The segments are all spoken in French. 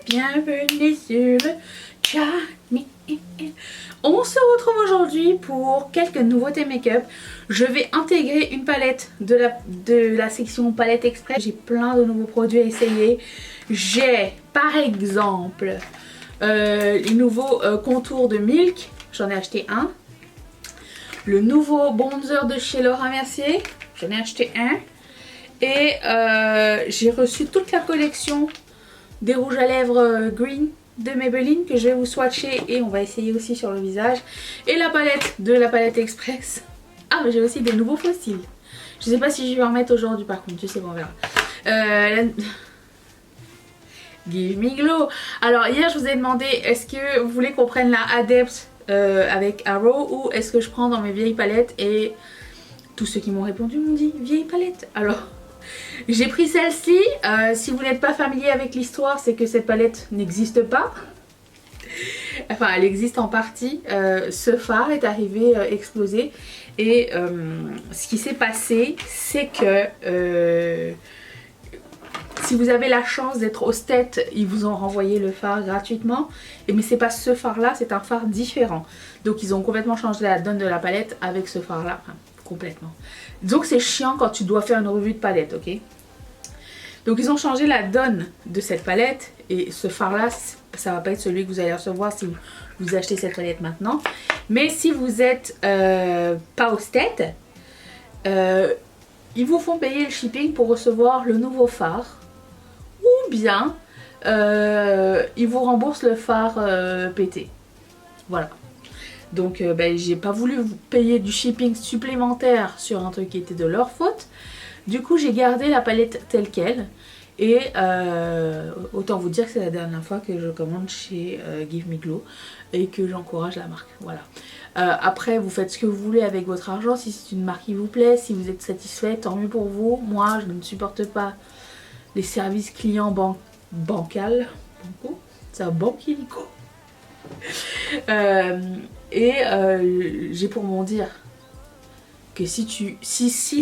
bienvenue sur le channel. On se retrouve aujourd'hui pour quelques nouveautés make-up. Je vais intégrer une palette de la section palette express. J'ai plein de nouveaux produits à essayer. J'ai par exemple les nouveaux contours de Milk. J'en ai acheté un. Le nouveau bronzer de chez Laura Mercier. J'en ai acheté un. Et j'ai reçu toute la collection des rouges à lèvres green de Maybelline que je vais vous swatcher et on va essayer aussi sur le visage. Et la palette de la palette express. Ah, mais j'ai aussi des nouveaux fossiles. Je sais pas si je vais en mettre aujourd'hui par contre, je sais pas, on verra. Give me glow. Alors hier je vous ai demandé est-ce que vous voulez qu'on prenne la Adept avec Arrow ou est-ce que je prends dans mes vieilles palettes, et tous ceux qui m'ont répondu m'ont dit vieille palette. Alors j'ai pris celle-ci. Si vous n'êtes pas familier avec l'histoire, c'est que cette palette n'existe pas. Enfin, elle existe en partie. Ce fard est arrivé explosé. Et ce qui s'est passé, c'est que si vous avez la chance d'être au State, ils vous ont renvoyé le fard gratuitement. Mais c'est pas ce fard-là, c'est un fard différent. Donc ils ont complètement changé la donne de la palette avec ce fard-là. Enfin, complètement. Donc c'est chiant quand tu dois faire une revue de palette, ok? Donc ils ont changé la donne de cette palette et ce fard là, ça va pas être celui que vous allez recevoir si vous achetez cette palette maintenant. Mais si vous êtes pas au State, ils vous font payer le shipping pour recevoir le nouveau fard, ou bien ils vous remboursent le fard pété. Voilà. Donc j'ai pas voulu vous payer du shipping supplémentaire sur un truc qui était de leur faute. Du coup j'ai gardé la palette telle quelle. Et autant vous dire que c'est la dernière fois que je commande chez Give Me Glow et que j'encourage la marque. Voilà. Après vous faites ce que vous voulez avec votre argent. Si c'est une marque qui vous plaît, si vous êtes satisfait, tant mieux pour vous. Moi je ne supporte pas les services clients bancals. Banco, c'est un banquilico. J'ai pour m'en dire que si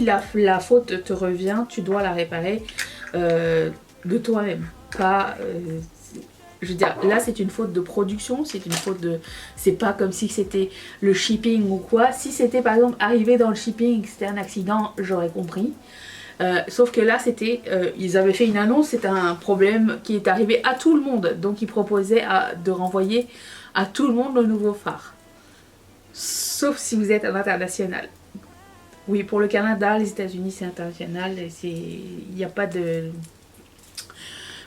la faute te revient, tu dois la réparer de toi-même. Pas je veux dire, là c'est une faute de production, c'est une faute de... C'est pas comme si c'était le shipping ou quoi. Si c'était par exemple arrivé dans le shipping, que c'était un accident, j'aurais compris. Sauf que là c'était, ils avaient fait une annonce, c'était un problème qui est arrivé à tout le monde. Donc ils proposaient de renvoyer à tout le monde le nouveau phare. Sauf si vous êtes à l'international. Oui, pour le Canada, les États-Unis c'est international. Il n'y a pas de...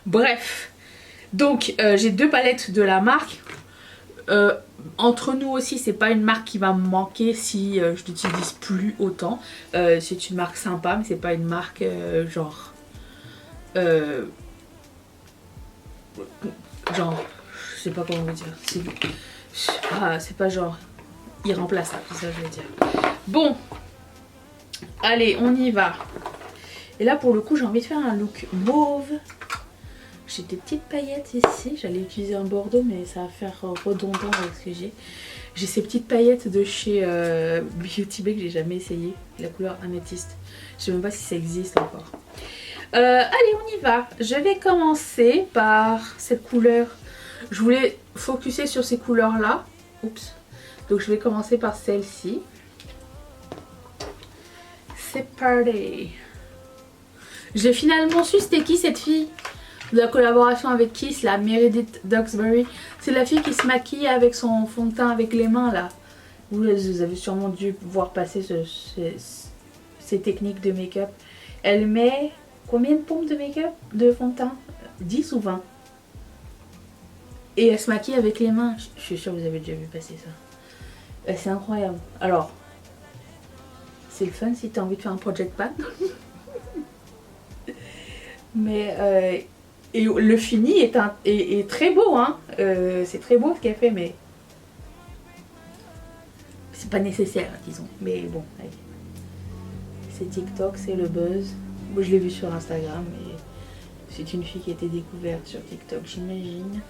Bref. Donc j'ai deux palettes de la marque. Entre nous aussi, c'est pas une marque qui va me manquer si je l'utilise plus autant. C'est une marque sympa, mais c'est pas une marque genre, je sais pas comment vous dire. C'est pas genre irremplaçable, c'est ça que je veux dire. Bon, allez, on y va. Et là pour le coup, j'ai envie de faire un look mauve. J'ai des petites paillettes ici, j'allais utiliser un bordeaux mais ça va faire redondant avec ce que j'ai. J'ai ces petites paillettes de chez Beauty Bay que j'ai jamais essayé, la couleur améthyste. Je sais même pas si ça existe encore. Allez, on y va. Je vais commencer par cette couleur. Je voulais focuser sur ces couleurs là. Oups. Donc je vais commencer par celle-ci. C'est parti. J'ai finalement su c'était qui cette fille de la collaboration avec Kiss, la Meredith Duxbury. C'est la fille qui se maquille avec son fond de teint avec les mains là. Vous avez sûrement dû voir passer ces techniques de make-up. Elle met combien de pompes de make-up, de fond de teint? 10 ou 20. Et elle se maquille avec les mains. Je suis sûre que vous avez déjà vu passer ça. C'est incroyable. Alors, c'est le fun si tu as envie de faire un project pan. Mais... et le fini est très beau, hein. C'est très beau ce qu'elle fait, mais c'est pas nécessaire, disons. Mais bon, allez. C'est TikTok, c'est le buzz. Moi, je l'ai vu sur Instagram, mais c'est une fille qui a été découverte sur TikTok, j'imagine.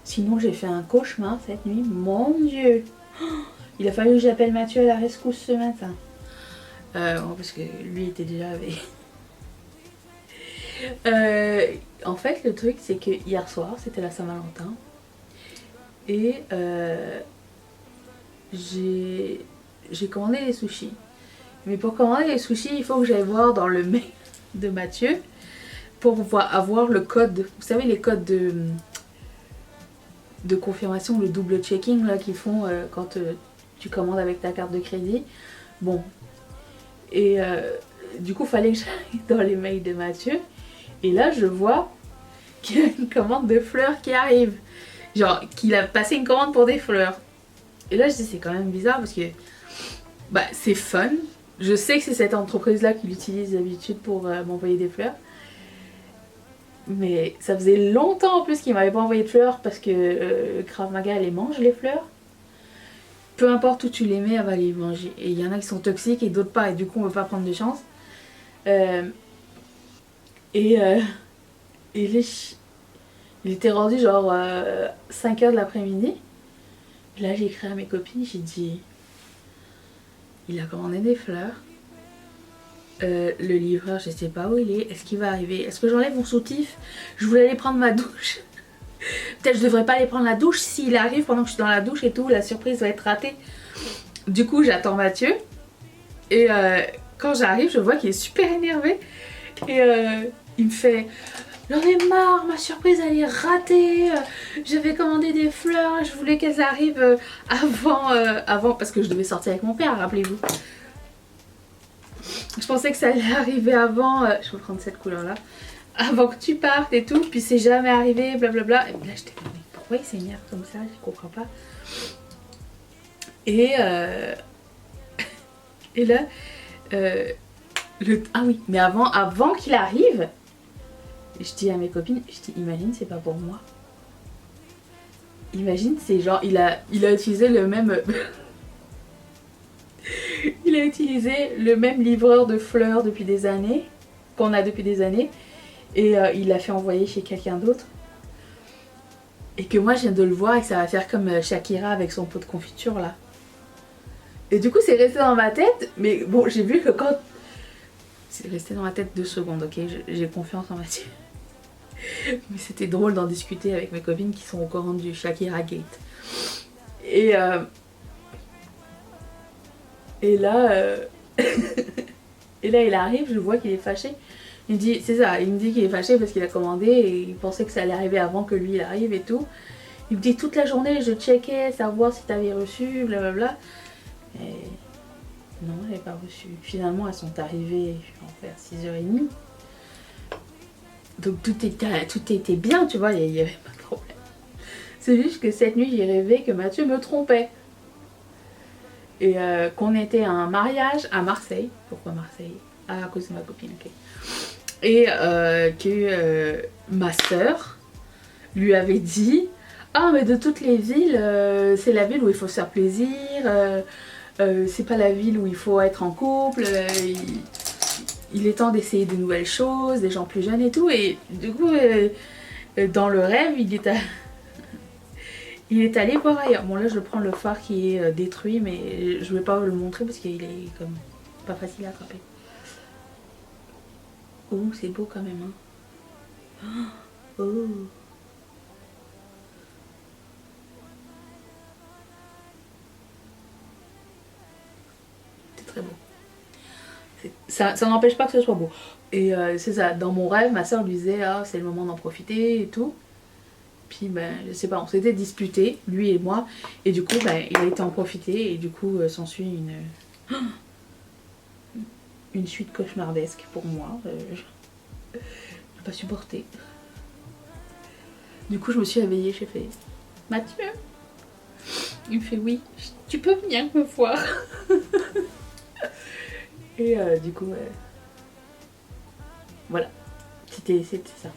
Sinon, j'ai fait un cauchemar cette nuit. Mon Dieu, il a fallu que j'appelle Mathieu à la rescousse ce matin. Parce que lui était déjà avec... En fait, le truc, c'est que hier soir, c'était la Saint-Valentin. Et j'ai commandé les sushis. Mais pour commander les sushis, il faut que j'aille voir dans le mail de Mathieu pour pouvoir avoir le code. Vous savez, les codes de confirmation, le double checking là qu'ils font quand tu commandes avec ta carte de crédit. Bon. Et du coup, il fallait que j'aille dans les mails de Mathieu. Et là, je vois qu'il y a une commande de fleurs qui arrive. Genre, qu'il a passé une commande pour des fleurs. Et là, je dis, c'est quand même bizarre parce que bah, c'est fun. Je sais que c'est cette entreprise-là qui l'utilise d'habitude pour m'envoyer des fleurs. Mais ça faisait longtemps en plus qu'il m'avait pas envoyé de fleurs parce que Krav Maga, elle les mange les fleurs. Peu importe où tu les mets, elle va les manger. Et il y en a qui sont toxiques et d'autres pas. Et du coup, on ne veut pas prendre de chance. Et il était rendu genre 5h de l'après-midi. Là, j'ai écrit à mes copines, j'ai dit... Il a commandé des fleurs. Le livreur, je sais pas où il est. Est-ce qu'il va arriver? Est-ce que j'enlève mon soutif? Je voulais aller prendre ma douche. Peut-être je devrais pas aller prendre la douche. S'il arrive pendant que je suis dans la douche et tout, la surprise va être ratée. Du coup, j'attends Mathieu. Et quand j'arrive, je vois qu'il est super énervé. Et il me fait... J'en ai marre, ma surprise elle est ratée. J'avais commandé des fleurs, je voulais qu'elles arrivent avant, parce que je devais sortir avec mon père, rappelez-vous. Je pensais que ça allait arriver avant, je vais prendre cette couleur là, avant que tu partes et tout, puis c'est jamais arrivé, blablabla. Et là j'étais mais pourquoi il s'énerve comme ça, je comprends pas. Et et là, ah oui, mais avant qu'il arrive, je dis à mes copines, je dis imagine c'est pas pour moi. Imagine c'est genre il a utilisé le même il a utilisé le même livreur de fleurs depuis des années, qu'on a depuis des années, et il l'a fait envoyer chez quelqu'un d'autre. Et que moi je viens de le voir et que ça va faire comme Shakira avec son pot de confiture là. Et du coup c'est resté dans ma tête, mais bon j'ai vu que quand... C'est resté dans ma tête 2 secondes, ok, j'ai confiance en Mathieu. Mais c'était drôle d'en discuter avec mes copines qui sont au courant du Shakira Gate. Et là, et là il arrive, je vois qu'il est fâché. Il me dit, c'est ça, il me dit qu'il est fâché parce qu'il a commandé et il pensait que ça allait arriver avant que lui il arrive et tout. Il me dit toute la journée je checkais, savoir si t'avais reçu, blablabla. Et non, elle n'avait pas reçu. Finalement elles sont arrivées vers 6h30. Donc tout était bien, tu vois, il n'y avait pas de problème. C'est juste que cette nuit, j'ai rêvé que Mathieu me trompait. Et qu'on était à un mariage à Marseille. Pourquoi Marseille? Ah, à cause de ma copine, ok. Et que ma soeur lui avait dit « Ah, mais de toutes les villes, c'est la ville où il faut se faire plaisir. C'est pas la ville où il faut être en couple. Il est temps d'essayer de nouvelles choses, des gens plus jeunes et tout. » Et du coup, dans le rêve, il est allé voir ailleurs. Bon là, je prends le phare qui est détruit, mais je vais pas le montrer parce qu'il est comme pas facile à attraper. Oh, c'est beau quand même, hein. Oh. C'est très beau. Ça n'empêche pas que ce soit beau. Et c'est ça, dans mon rêve, ma soeur lui disait ah c'est le moment d'en profiter et tout. Puis ben je sais pas, on s'était disputés, lui et moi, et du coup ben il a été en profiter et du coup s'ensuit une suite cauchemardesque pour moi. Je n'ai pas supporté. Du coup je me suis réveillée, j'ai fait Mathieu. Il me fait oui, tu peux venir me voir. Et du coup voilà, c'était ça.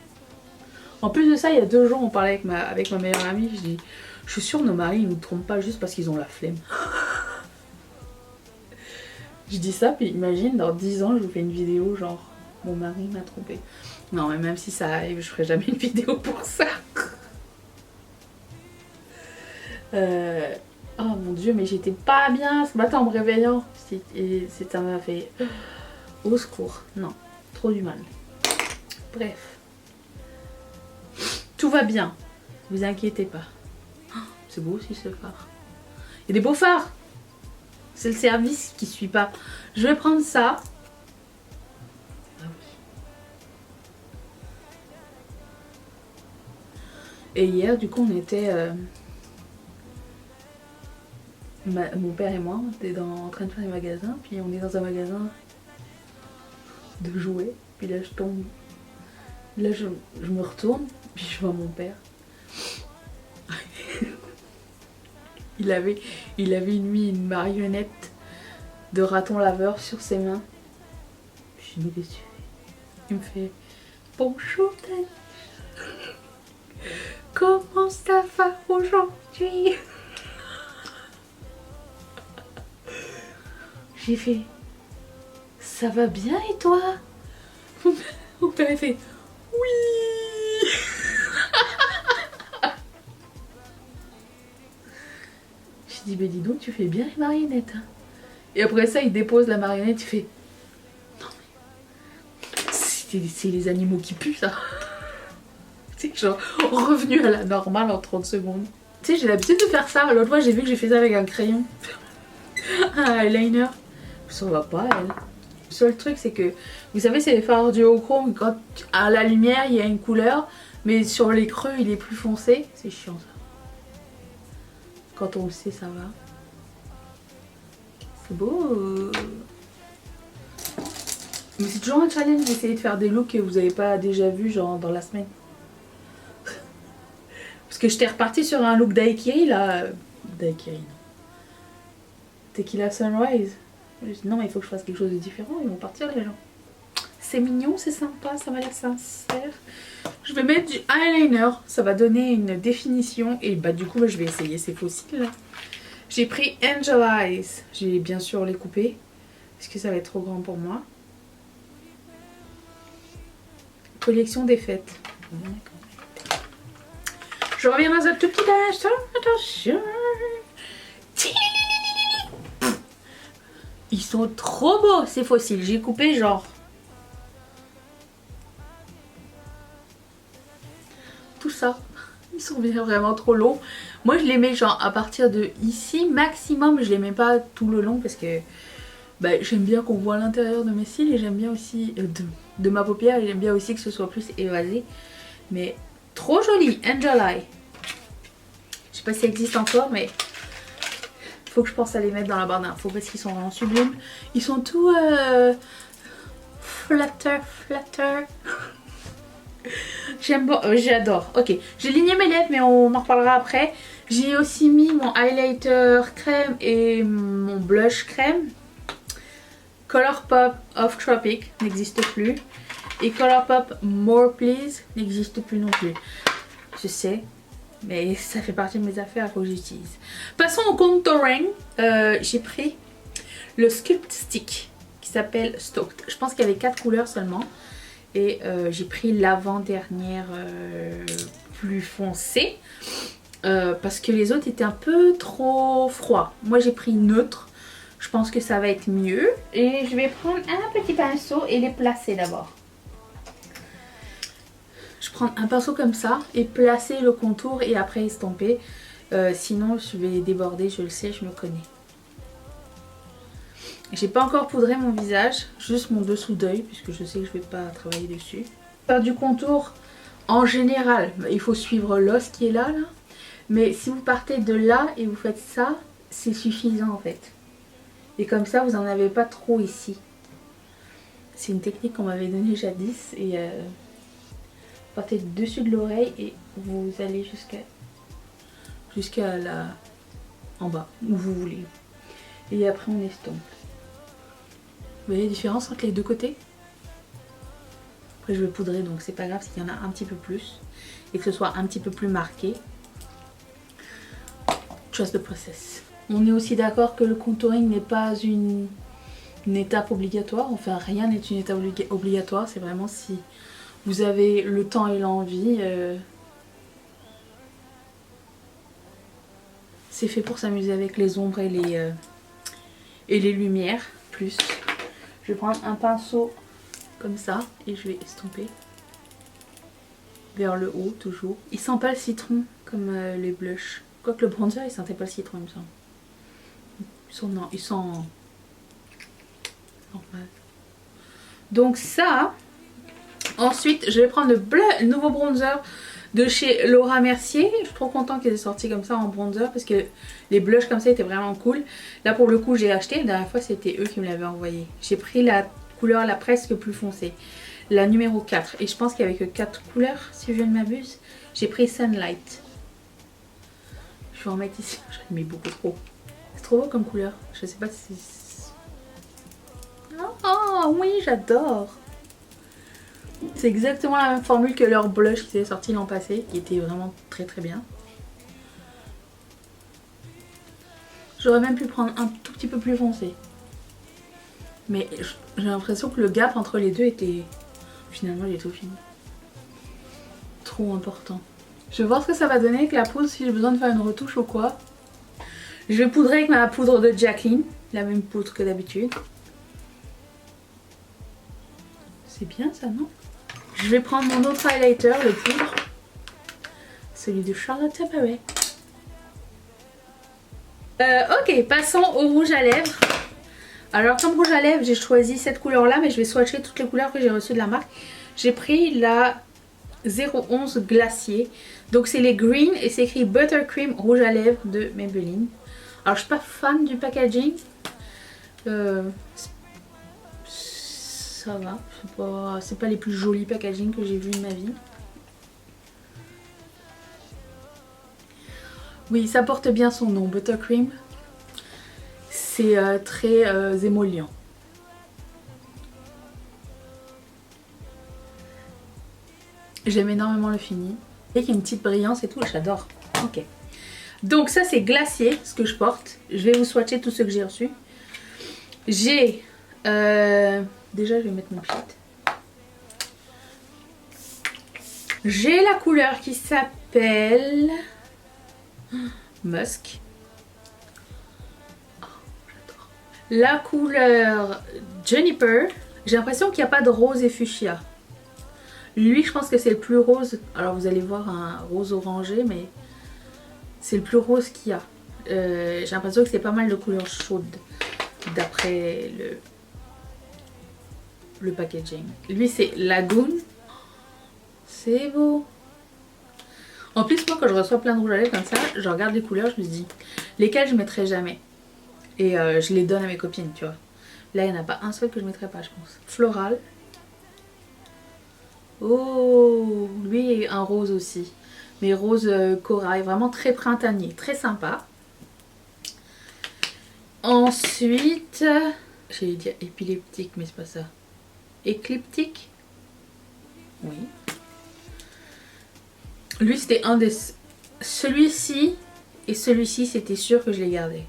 En plus de ça, il y a 2 jours, on parlait avec ma meilleure amie, je dis, je suis sûre nos maris ils nous trompent pas juste parce qu'ils ont la flemme. Je dis ça, puis imagine, dans 10 ans, je vous fais une vidéo genre, mon mari m'a trompé. Non, mais même si ça arrive, je ferai jamais une vidéo pour ça. Oh mon dieu, mais j'étais pas bien ce matin en me réveillant. Et ça m'a fait... Au secours, non, trop du mal. Bref. Tout va bien. Vous inquiétez pas. C'est beau aussi ce phare. Il y a des beaux phares. C'est le service qui suit pas. Je vais prendre ça. Ah oui. Et hier, du coup, on était... mon père et moi, on était en train de faire des magasins. Puis on est dans un magasin de jouets. Puis là, je tombe. Là, je me retourne. Puis je vois mon père. Il avait mis une marionnette de raton laveur sur ses mains. Je lui dis, qu'est-ce que tu fais? Il me fait, bonjour Dani. Comment ça va aujourd'hui? J'ai fait, ça va bien et toi? Mon père a fait, oui. Je dis, mais dis donc, tu fais bien les marionnettes. Hein. Et après ça, il dépose la marionnette, il fait, non mais, c'est les animaux qui puent ça. C'est genre revenu à la normale en 30 secondes. Tu sais, j'ai l'habitude de faire ça. L'autre fois, j'ai vu que j'ai fait ça avec un crayon. Un eyeliner. Ça va pas, elle. Le seul truc, c'est que, vous savez, c'est les fards duochrome. Quand à la lumière, il y a une couleur, mais sur les creux, il est plus foncé. C'est chiant ça. Quand on le sait, ça va. C'est beau. Mais c'est toujours un challenge d'essayer de faire des looks que vous n'avez pas déjà vu, genre dans la semaine. Parce que j'étais repartie sur un look daiquiri là. Daiquiri, non. Tequila Sunrise. Je dis non, mais il faut que je fasse quelque chose de différent. Ils vont partir les gens. C'est mignon, c'est sympa, ça m'a l'air sincère. Je vais mettre du eyeliner, ça va donner une définition. Et bah du coup, je vais essayer ces fossiles là. J'ai pris Angel Eyes. J'ai bien sûr les coupés. Parce que ça va être trop grand pour moi. Collection des fêtes. Je reviens dans un tout petit instant. Attention. Ils sont trop beaux ces fossiles. J'ai coupé genre... tout ça. Ils sont vraiment trop longs. Moi je les mets genre à partir de ici maximum. Je les mets pas tout le long parce que bah, j'aime bien qu'on voit l'intérieur de mes cils. Et j'aime bien aussi de ma paupière. Et j'aime bien aussi que ce soit plus évasé. Mais trop joli. Angel Eye. Je sais pas si ça existe encore mais... faut que je pense à les mettre dans la barre d'infos parce qu'ils sont vraiment sublimes. Ils sont tout flatter. J'aime bon, j'adore. Ok, j'ai ligné mes lèvres mais on en reparlera après. J'ai aussi mis mon highlighter crème et mon blush crème. Colourpop Off Tropic n'existe plus. Et Colourpop More Please n'existe plus non plus. Je sais. Mais ça fait partie de mes affaires, il faut que j'utilise. Passons au contouring. J'ai pris le Sculpt Stick qui s'appelle Stoked. Je pense qu'il y avait 4 couleurs seulement. Et j'ai pris l'avant-dernière plus foncée. Parce que les autres étaient un peu trop froids. Moi j'ai pris neutre. Je pense que ça va être mieux. Et je vais prendre un petit pinceau et les placer d'abord. Je prends un pinceau comme ça et placer le contour et après estomper. Sinon je vais déborder, je le sais, je me connais. J'ai pas encore poudré mon visage, juste mon dessous d'œil puisque je sais que je vais pas travailler dessus. Faire du contour en général, il faut suivre l'os qui est là. Mais si vous partez de là et vous faites ça, c'est suffisant en fait. Et comme ça vous en avez pas trop ici. C'est une technique qu'on m'avait donnée jadis et... partez dessus de l'oreille et vous allez jusqu'à la en bas où vous voulez et après on estompe. Vous voyez la différence entre les deux côtés? Après je vais poudrer donc c'est pas grave s'il y en a un petit peu plus et que ce soit un petit peu plus marqué. Trust the process. On est aussi d'accord que le contouring n'est pas une étape obligatoire, enfin rien n'est une étape obligatoire, c'est vraiment si vous avez le temps et l'envie. C'est fait pour s'amuser avec les ombres et les lumières. Plus, je vais prendre un pinceau comme ça et je vais estomper. vers le haut toujours. Il sent pas le citron comme les blushs. Quoique le bronzer il sentait pas le citron il me semble. Il sent normal. Donc ça. Ensuite je vais prendre le nouveau bronzer de chez Laura Mercier. Je suis trop contente qu'elle ait sorti comme ça en bronzer parce que les blushs comme ça étaient vraiment cool. Là pour le coup j'ai acheté, la dernière fois c'était eux qui me l'avaient envoyé. J'ai pris la couleur la presque plus foncée, la numéro 4. Et je pense qu'il n'y avait que 4 couleurs si je ne m'abuse. J'ai pris Sunlight. Je vais en mettre ici, j'en ai mis beaucoup trop. C'est trop beau comme couleur, je sais pas si... Oh oui j'adore. C'est exactement la même formule que leur blush qui s'est sorti l'an passé, qui était vraiment très très bien. J'aurais même pu prendre un tout petit peu plus foncé. Mais j'ai l'impression que le gap entre les deux était... Finalement il est tout fini. Trop important. Je vais voir ce que ça va donner avec la poudre, si j'ai besoin de faire une retouche ou quoi. Je vais poudrer avec ma poudre de Jacqueline, la même poudre que d'habitude. C'est bien ça, non? Je vais prendre mon autre highlighter, le poudre. Celui de Charlotte Tilbury. Ok, passons au rouge à lèvres. Alors comme rouge à lèvres, j'ai choisi cette couleur là, mais je vais swatcher toutes les couleurs que j'ai reçues de la marque. J'ai pris la 011 Glacier. Donc c'est les green et c'est écrit Buttercream rouge à lèvres de Maybelline. Alors je suis pas fan du packaging. Ça va, c'est pas les plus jolis packaging que j'ai vu de ma vie. Oui, ça porte bien son nom, Buttercream. C'est très émollient. J'aime énormément le fini. Et qu'il y a une petite brillance et tout, j'adore. Ok. Donc ça c'est Glacier, ce que je porte. Je vais vous swatcher tous ceux que j'ai reçus. J'ai... déjà je vais mettre mon kit. J'ai la couleur qui s'appelle... Musk. Oh, j'adore. La couleur Juniper. J'ai l'impression qu'il n'y a pas de rose et fuchsia. Lui je pense que c'est le plus rose. Alors vous allez voir un rose orangé mais c'est le plus rose qu'il y a. J'ai l'impression que c'est pas mal de couleurs chaudes d'après le packaging. Lui c'est Lagoon. C'est beau. En plus moi quand je reçois plein de rouge à lèvres comme ça, je regarde les couleurs, je me dis lesquelles je mettrai jamais. Et je les donne à mes copines, tu vois. Là il n'y en a pas un seul que je mettrai pas je pense. Floral. Oh, lui est un rose aussi. Mais rose corail, vraiment très printanier, très sympa. Ensuite, j'allais dire épileptique, mais c'est pas ça. Écliptique. Oui. Lui c'était un des... Celui-ci et celui-ci c'était sûr que je les gardais.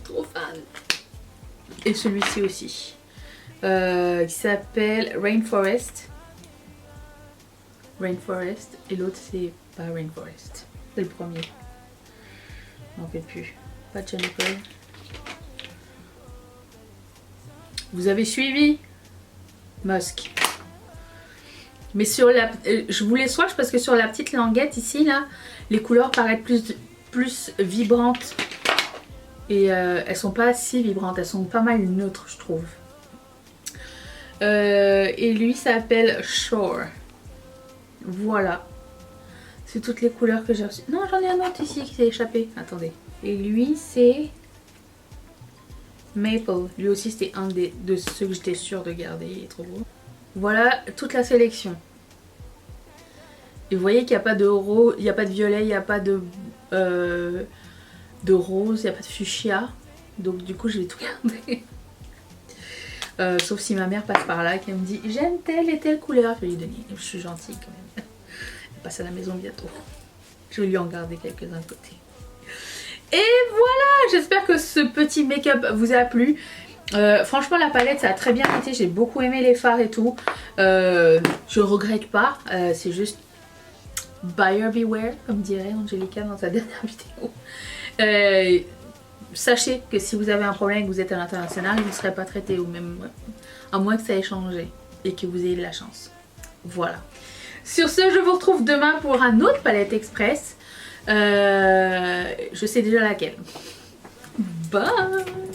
Trop fan. Et celui-ci aussi. Qui s'appelle Rainforest. Rainforest. Et l'autre c'est pas Rainforest. C'est le premier. Je n'en fais plus. Pas de Juniper. Vous avez suivi Musk. Mais sur la... je vous les swatch parce que sur la petite languette ici là, les couleurs paraissent plus vibrantes. Et elles sont pas si vibrantes, elles sont pas mal neutres je trouve. Et lui s'appelle Shore. Voilà. C'est toutes les couleurs que j'ai reçues. Non, j'en ai un autre ici qui s'est échappé. Attendez. Et lui c'est Maple. Lui aussi c'était un de ceux que j'étais sûre de garder. Il est trop beau. Voilà toute la sélection. Et vous voyez qu'il n'y a pas de rose, il n'y a pas de violet, il n'y a pas de rose, il n'y a pas de fuchsia. Donc du coup je vais tout garder. Sauf si ma mère passe par là et qu'elle me dit j'aime telle et telle couleur. Je vais lui donner. Je suis gentille quand même. Elle passe à la maison bientôt. Je vais lui en garder quelques-uns de côté. Et voilà, j'espère que ce petit make-up vous a plu. Franchement la palette ça a très bien été, j'ai beaucoup aimé les fards et tout. Je regrette pas, c'est juste buyer beware comme dirait Angelica dans sa dernière vidéo. Sachez que si vous avez un problème et que vous êtes à l'international, vous ne serez pas traité ou même à moins que ça ait changé et que vous ayez de la chance. Voilà. Sur ce, je vous retrouve demain pour un autre palette express. Je sais déjà laquelle. Bye.